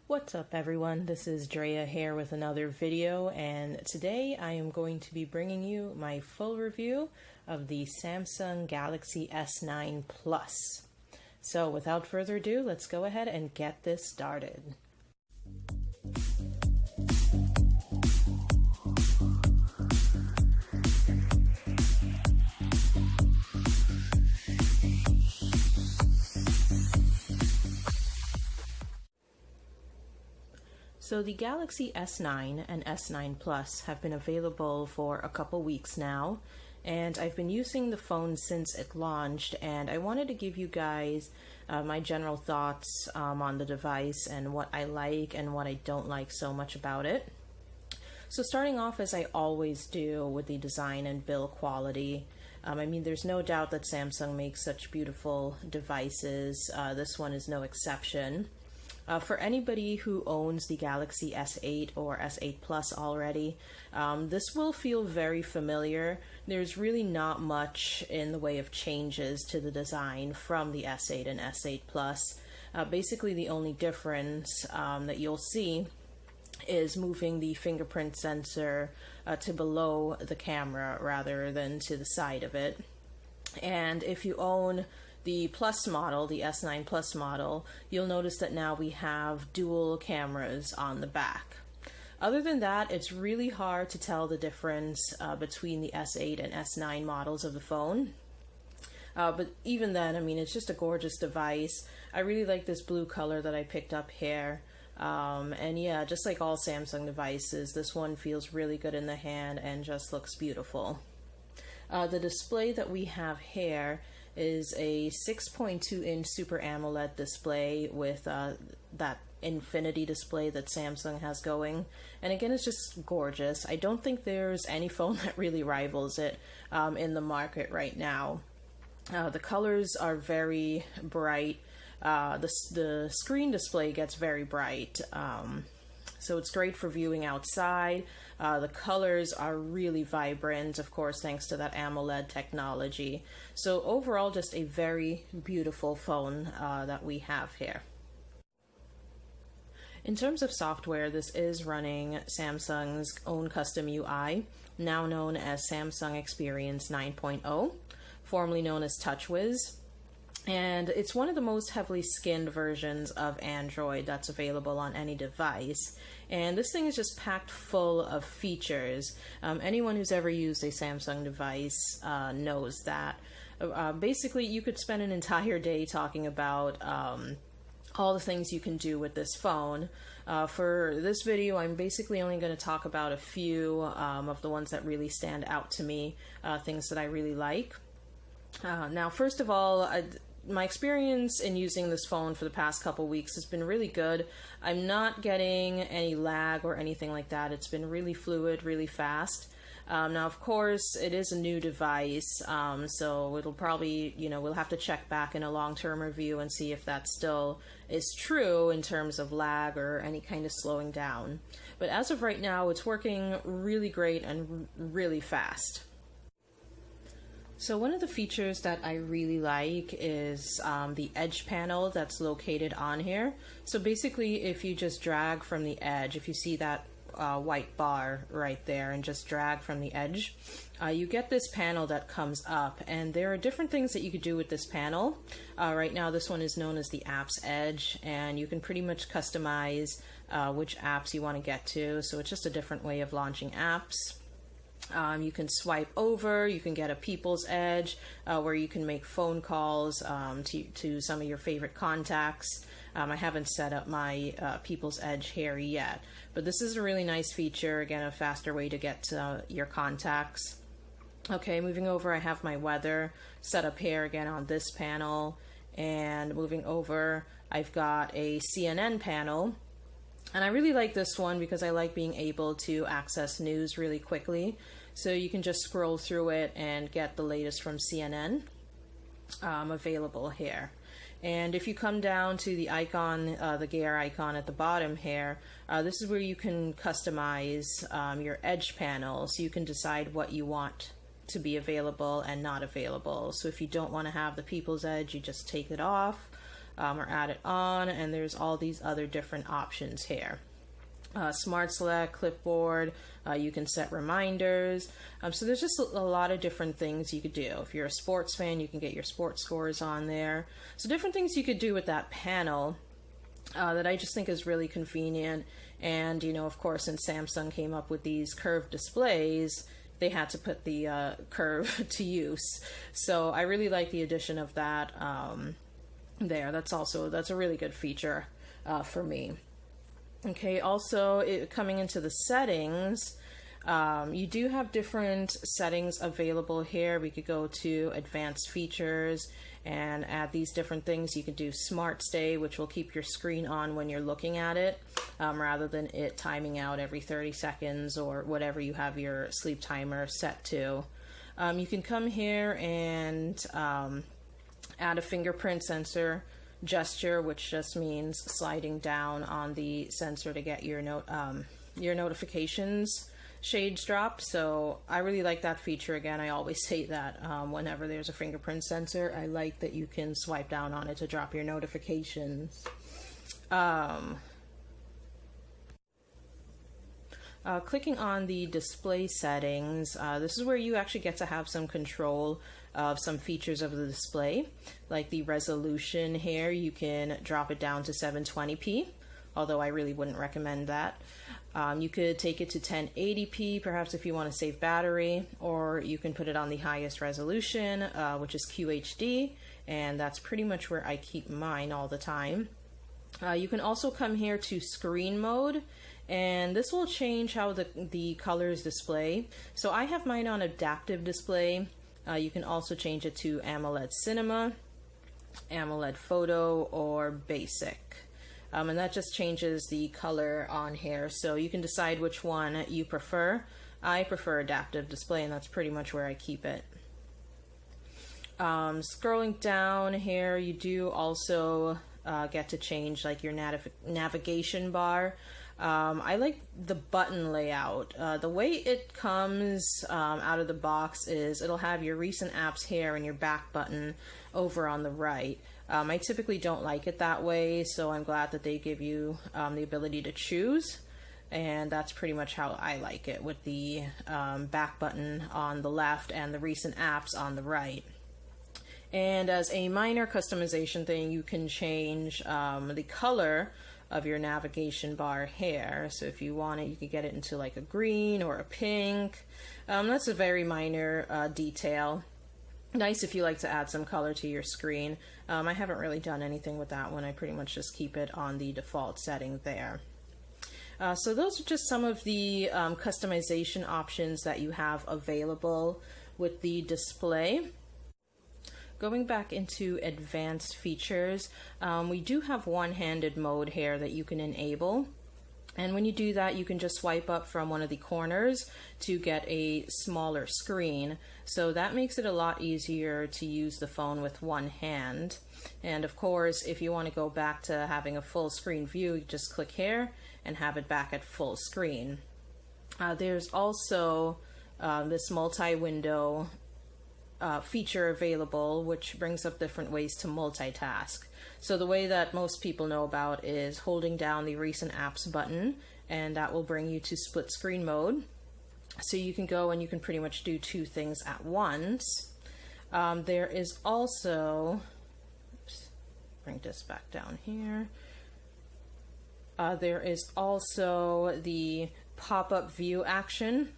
What's up everyone, this is Drea here with another video, and today I am going to be bringing you my full review of the Samsung Galaxy S9 Plus. So without further ado, let's go ahead and get this started. So the Galaxy S9 and S9 Plus have been available for a couple weeks now, and I've been using the phone since it launched, and I wanted to give you guys my general thoughts on the device and what I like and what I don't like so much about it. So starting off, as I always do, with the design and build quality. I mean, there's no doubt that Samsung makes such beautiful devices. This one is no exception. For anybody who owns the Galaxy S8 or S8 Plus already, this will feel very familiar. There's really not much in the way of changes to the design from the S8 and S8 Plus. Basically, the only difference that you'll see is moving the fingerprint sensor to below the camera rather than to the side of it. And if you own the Plus model, the S9 Plus model, you'll notice that now we have dual cameras on the back. Other than that, it's really hard to tell the difference between the S8 and S9 models of the phone. But even then, I mean, it's just a gorgeous device. I really like this blue color that I picked up here. And yeah, just like all Samsung devices, this one feels really good in the hand and just looks beautiful. The display that we have here is a 6.2-inch Super AMOLED display with that infinity display that Samsung has going. And again, it's just gorgeous. I don't think there's any phone that really rivals it in the market right now. The colors are very bright. The screen display gets very bright. So it's great for viewing outside. The colors are really vibrant, of course, thanks to that AMOLED technology. So overall, just a very beautiful phone that we have here. In terms of software, this is running Samsung's own custom UI, now known as Samsung Experience 9.0, formerly known as TouchWiz. And it's one of the most heavily skinned versions of Android that's available on any device. And this thing is just packed full of features. Anyone who's ever used a Samsung device knows that. Basically, you could spend an entire day talking about all the things you can do with this phone. For this video, I'm basically only going to talk about a few of the ones that really stand out to me, things that I really like. Now, first of all, my experience in using this phone for the past couple weeks has been really good. I'm not getting any lag or anything like that. It's been really fluid, really fast. Now, of course, it is a new device, so it'll probably, we'll have to check back in a long-term review and see if that still is true in terms of lag or any kind of slowing down. But as of right now, it's working really great and really fast. So one of the features that I really like is the edge panel that's located on here. So basically, if you just drag from the edge, if you see that white bar right there and just drag from the edge, you get this panel that comes up, and there are different things that you could do with this panel. Right now, this one is known as the apps edge, and you can pretty much customize which apps you want to get to. So it's just a different way of launching apps. You can swipe over, you can get a people's edge where you can make phone calls to some of your favorite contacts. I haven't set up my people's edge here yet, but this is a really nice feature. Again, a faster way to get to your contacts. Okay, moving over, I have my weather set up here again on this panel, and moving over, I've got a CNN panel. And I really like this one because I like being able to access news really quickly. So you can just scroll through it and get the latest from CNN available here. And if you come down to the icon, the gear icon at the bottom here, this is where you can customize your edge panel. So you can decide what you want to be available and not available. So if you don't want to have the people's edge, you just take it off. or add it on, and there's all these other different options here. Smart select, clipboard, you can set reminders. So there's just a lot of different things you could do. If you're a sports fan, you can get your sports scores on there. So different things you could do with that panel that I just think is really convenient. And, you know, of course, since Samsung came up with these curved displays, they had to put the curve to use. So I really like the addition of that there. That's a really good feature for me. Okay, also coming into the settings, you do have different settings available here. We could go to advanced features and add these different things. You could do smart stay, which will keep your screen on when you're looking at it, rather than it timing out every 30 seconds or whatever you have your sleep timer set to. You can come here and add a fingerprint sensor gesture, which just means sliding down on the sensor to get your notifications shades drop. So I really like that feature. Again, I always say that whenever there's a fingerprint sensor, I like that you can swipe down on it to drop your notifications. Clicking on the display settings, this is where you actually get to have some control of some features of the display, like the resolution here. You can drop it down to 720p, although I really wouldn't recommend that. You could take it to 1080p, perhaps if you want to save battery, or you can put it on the highest resolution, which is QHD, and that's pretty much where I keep mine all the time. You can also come here to screen mode, and this will change how the colors display. So I have mine on adaptive display. You can also change it to AMOLED Cinema, AMOLED Photo, or Basic. And that just changes the color on here, so you can decide which one you prefer. I prefer adaptive display, and that's pretty much where I keep it. Scrolling down here, you do also get to change like your navigation bar. I like the button layout. The way it comes out of the box is it'll have your recent apps here and your back button over on the right. I typically don't like it that way, so I'm glad that they give you the ability to choose, and that's pretty much how I like it, with the back button on the left and the recent apps on the right. And as a minor customization thing, you can change the color of your navigation bar here. So if you want it, you could get it into like a green or a pink. That's a very minor detail. Nice if you like to add some color to your screen. I haven't really done anything with that one. I pretty much just keep it on the default setting there. So those are just some of the customization options that you have available with the display. Going back into advanced features, we do have one-handed mode here that you can enable. And when you do that, you can just swipe up from one of the corners to get a smaller screen. So that makes it a lot easier to use the phone with one hand. And of course, if you want to go back to having a full screen view, you just click here and have it back at full screen. There's also this multi-window feature available, which brings up different ways to multitask. So the way that most people know about is holding down the recent apps button, and that will bring you to split screen mode. So you can go and you can pretty much do two things at once. There is also, bring this back down here. There is also the pop-up view action.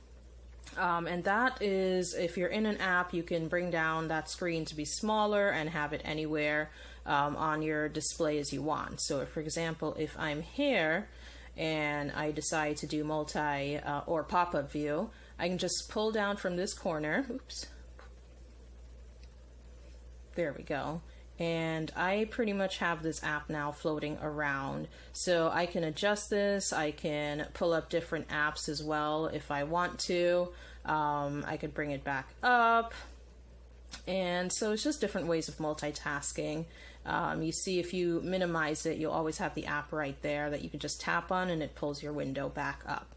And that is, if you're in an app, you can bring down that screen to be smaller and have it anywhere on your display as you want. So if, for example, if I'm here and I decide to do multi or pop-up view, I can just pull down from this corner. Oops. There we go. And I pretty much have this app now floating around. So I can adjust this. I can pull up different apps as well if I want to. I could bring it back up. And so it's just different ways of multitasking. You see, if you minimize it, you'll always have the app right there that you can just tap on and it pulls your window back up.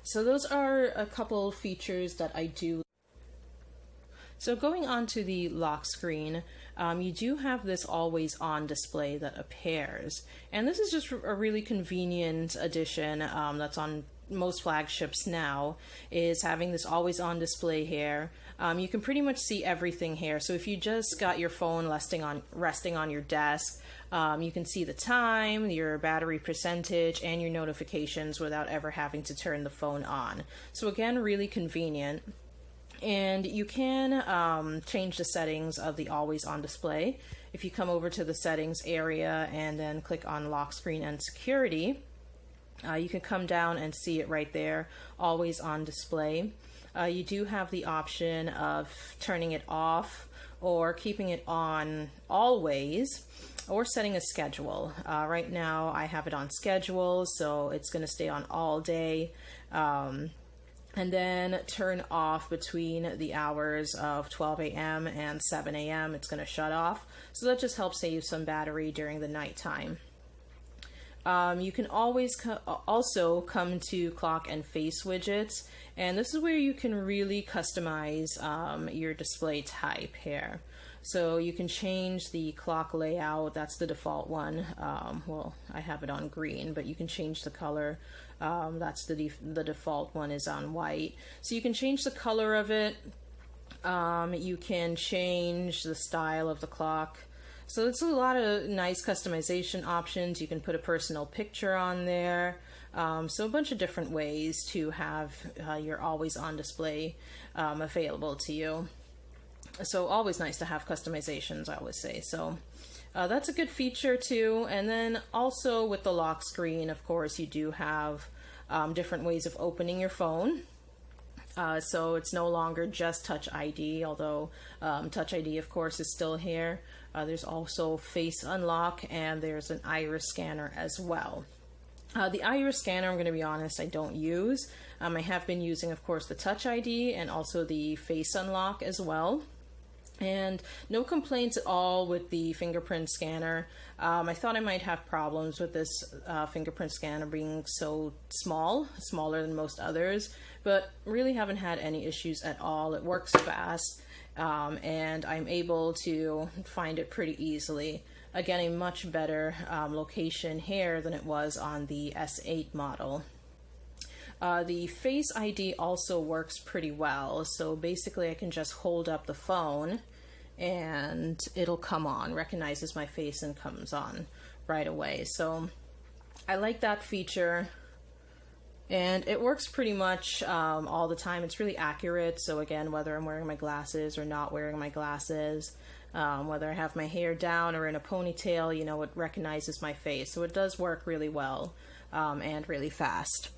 So those are a couple features that I do. So going on to the lock screen, you do have this always on display that appears. And this is just a really convenient addition that's on most flagships now, is having this always on display here. You can pretty much see everything here. So if you just got your phone resting on your desk, you can see the time, your battery percentage, and your notifications without ever having to turn the phone on. So again, really convenient. And you can change the settings of the always on display. If you come over to the settings area and then click on lock screen and security, you can come down and see it right there, always on display. You do have the option of turning it off or keeping it on always, or setting a schedule. Right now I have it on schedule, so it's going to stay on all day. And then turn off between the hours of 12 a.m. and 7 a.m. It's going to shut off. So that just helps save some battery during the nighttime. You can always also come to clock and face widgets, and this is where you can really customize your display type here. So you can change the clock layout. That's the default one. Well, I have it on green, but you can change the color. That's the default one is on white. So you can change the color of it. You can change the style of the clock. So it's a lot of nice customization options. You can put a personal picture on there. So a bunch of different ways to have your always on display available to you. So always nice to have customizations, I always say. So that's a good feature too. And then also with the lock screen, of course, you do have different ways of opening your phone. So it's no longer just Touch ID, although Touch ID, of course, is still here. There's also Face Unlock, and there's an iris scanner as well. The iris scanner, I'm going to be honest, I don't use. I have been using, of course, the Touch ID and also the Face Unlock as well. And no complaints at all with the fingerprint scanner. I thought I might have problems with this fingerprint scanner being so smaller than most others, but really haven't had any issues at all. It works fast, and I'm able to find it pretty easily. Again, a much better location here than it was on the S8 model. The Face ID also works pretty well. So basically I can just hold up the phone and it'll come on, recognizes my face and comes on right away. So I like that feature, and it works pretty much all the time. It's really accurate. So again, whether I'm wearing my glasses or not wearing my glasses, whether I have my hair down or in a ponytail, you know, it recognizes my face. So it does work really well and really fast.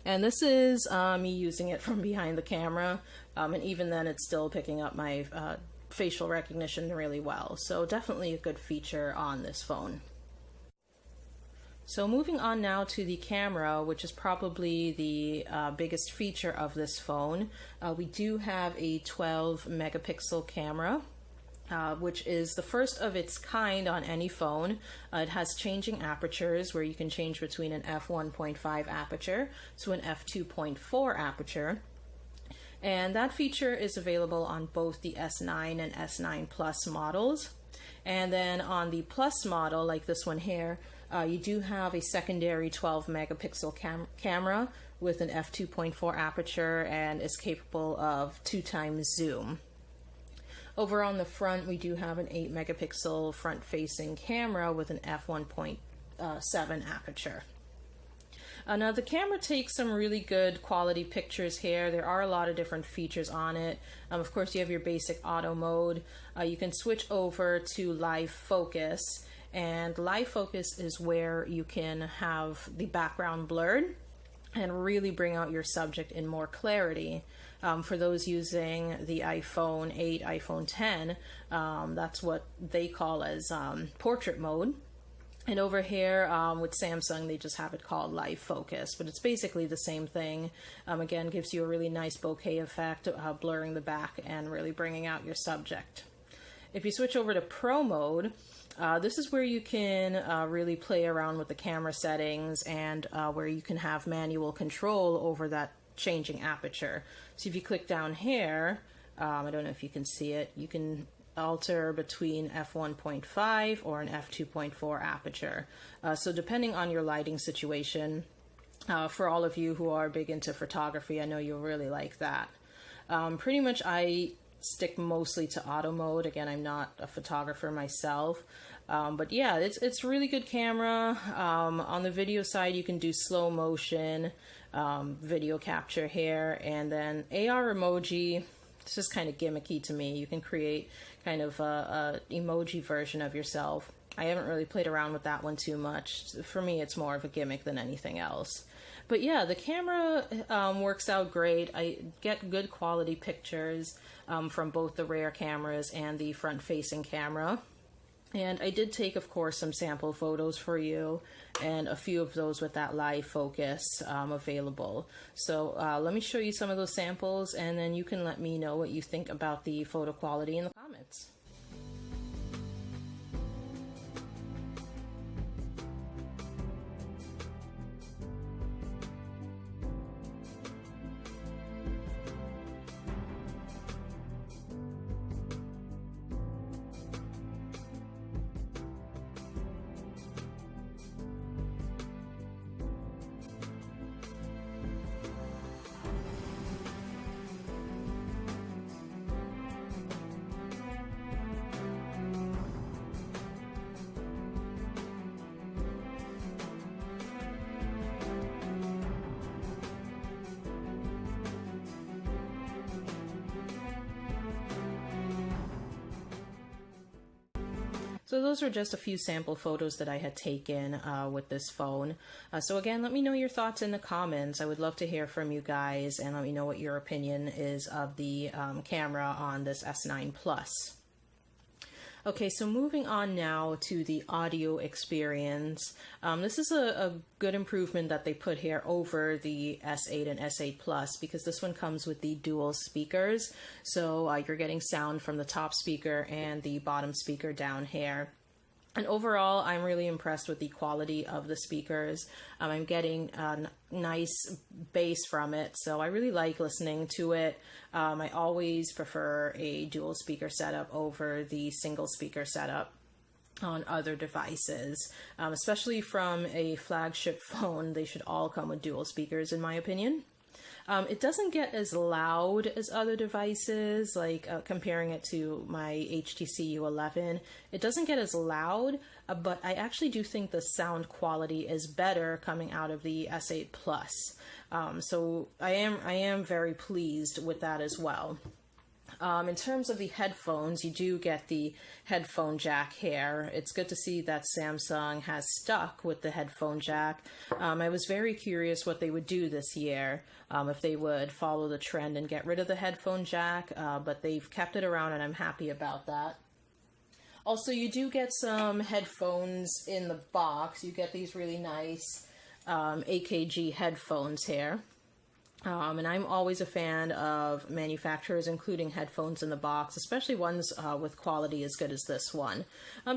And this is me using it from behind the camera, and even then it's still picking up my facial recognition really well. So definitely a good feature on this phone. So moving on now to the camera, which is probably the biggest feature of this phone. We do have a 12 megapixel camera. Which is the first of its kind on any phone. It has changing apertures where you can change between an f1.5 aperture to an f2.4 aperture. And that feature is available on both the S9 and S9 Plus models. And then on the Plus model, like this one here, you do have a secondary 12 megapixel camera with an f2.4 aperture and is capable of 2x zoom. Over on the front, we do have an 8 megapixel front-facing camera with an f1.7 aperture. Now the camera takes some really good quality pictures here. There are a lot of different features on it. Of course, you have your basic auto mode. You can switch over to live focus, and live focus is where you can have the background blurred and really bring out your subject in more clarity. For those using the iPhone 8, iPhone 10, that's what they call as portrait mode. And over here with Samsung, they just have it called live focus, but it's basically the same thing. Again, gives you a really nice bokeh effect, blurring the back and really bringing out your subject. If you switch over to Pro mode, this is where you can really play around with the camera settings and where you can have manual control over that changing aperture. So if you click down here, I don't know if you can see it, you can alter between f1.5 or an f2.4 aperture. So depending on your lighting situation, for all of you who are big into photography, I know you'll really like that. Pretty much I stick mostly to auto mode. Again, I'm not a photographer myself. But yeah, it's a really good camera. On the video side, you can do slow motion, video capture here, and then AR emoji. It's just kind of gimmicky to me. You can create kind of a emoji version of yourself. I haven't really played around with that one too much. For me, it's more of a gimmick than anything else. But yeah, the camera works out great. I get good quality pictures from both the rear cameras and the front-facing camera. And I did take, of course, some sample photos for you, and a few of those with that live focus available. So let me show you some of those samples, and then you can let me know what you think about the photo quality in the comments. So those are just a few sample photos that I had taken with this phone. So again, let me know your thoughts in the comments. I would love to hear from you guys, and let me know what your opinion is of the camera on this S9 Plus. Okay, so moving on now to the audio experience. This is a good improvement that they put here over the S8 and S8 Plus, because this one comes with the dual speakers. So you're getting sound from the top speaker and the bottom speaker down here. And overall, I'm really impressed with the quality of the speakers. I'm getting a nice bass from it, so I really like listening to it. I always prefer a dual speaker setup over the single speaker setup on other devices, especially from a flagship phone. They should all come with dual speakers, in my opinion. It doesn't get as loud as other devices, like comparing it to my HTC U11. It doesn't get as loud, but I actually do think the sound quality is better coming out of the S8 Plus. So I am very pleased with that as well. In terms of the headphones, you do get the headphone jack here. It's good to see that Samsung has stuck with the headphone jack. I was very curious what they would do this year, if they would follow the trend and get rid of the headphone jack, but they've kept it around, and I'm happy about that. Also, you do get some headphones in the box. You get these really nice AKG headphones here. And I'm always a fan of manufacturers including headphones in the box, especially ones with quality as good as this one,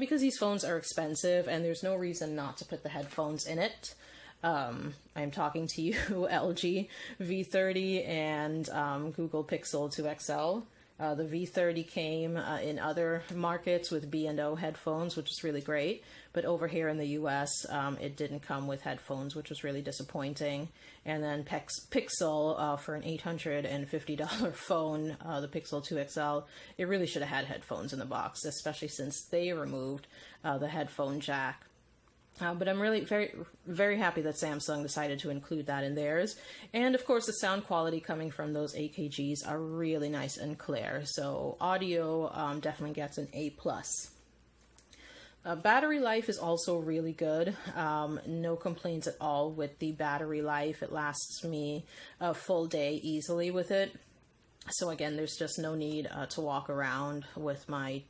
because these phones are expensive and there's no reason not to put the headphones in it. I'm talking to you, LG V30 and Google Pixel 2 XL. The V30 came in other markets with B&O headphones, which is really great. But over here in the US, it didn't come with headphones, which was really disappointing. And then Pixel, for an $850 phone, the Pixel 2 XL, it really should have had headphones in the box, especially since they removed the headphone jack. But I'm really very happy that Samsung decided to include that in theirs. And of course, the sound quality coming from those AKGs are really nice and clear. So audio definitely gets an A+. Battery life is also really good. No complaints at all with the battery life. It lasts me a full day easily with it. So again, there's just no need to walk around with my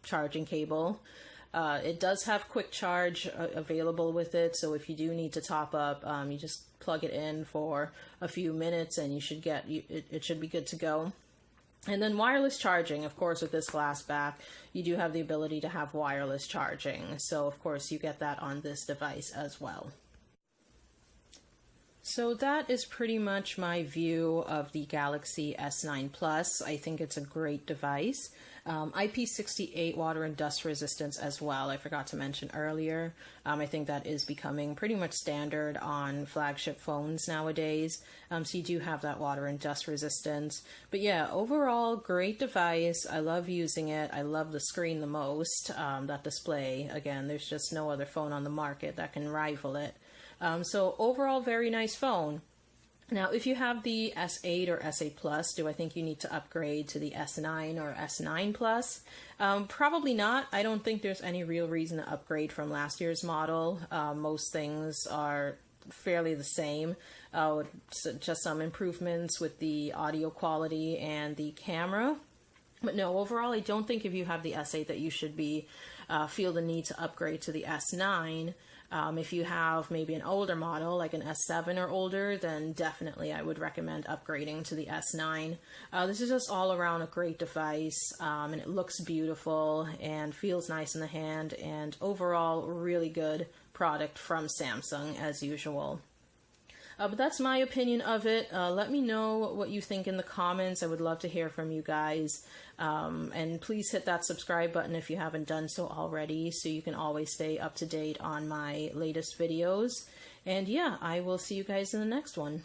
charging cable. It does have quick charge available with it, so if you do need to top up, you just plug it in for a few minutes and you should it should be good to go. And then wireless charging, of course, with this glass back, you do have the ability to have wireless charging. So of course you get that on this device as well. So that is pretty much my view of the Galaxy S9 Plus. I think it's a great device. IP68 water and dust resistance as well. I forgot to mention earlier. I think that is becoming pretty much standard on flagship phones nowadays. So you do have that water and dust resistance. But yeah, overall, great device. I love using it. I love the screen the most. That display, again, there's just no other phone on the market that can rival it. So overall, very nice phone. Now, if you have the S8 or S8 Plus, do I think you need to upgrade to the S9 or S9 Plus? Probably not. I don't think there's any real reason to upgrade from last year's model. Most things are fairly the same, just some improvements with the audio quality and the camera. But no, overall, I don't think if you have the S8 that you should be feel the need to upgrade to the S9. If you have maybe an older model, like an S7 or older, then definitely I would recommend upgrading to the S9. This is just all around a great device, and it looks beautiful and feels nice in the hand, and overall, really good product from Samsung as usual. But that's my opinion of it. Let me know what you think in the comments. I would love to hear from you guys. And please hit that subscribe button if you haven't done so already, so you can always stay up to date on my latest videos. And yeah, I will see you guys in the next one.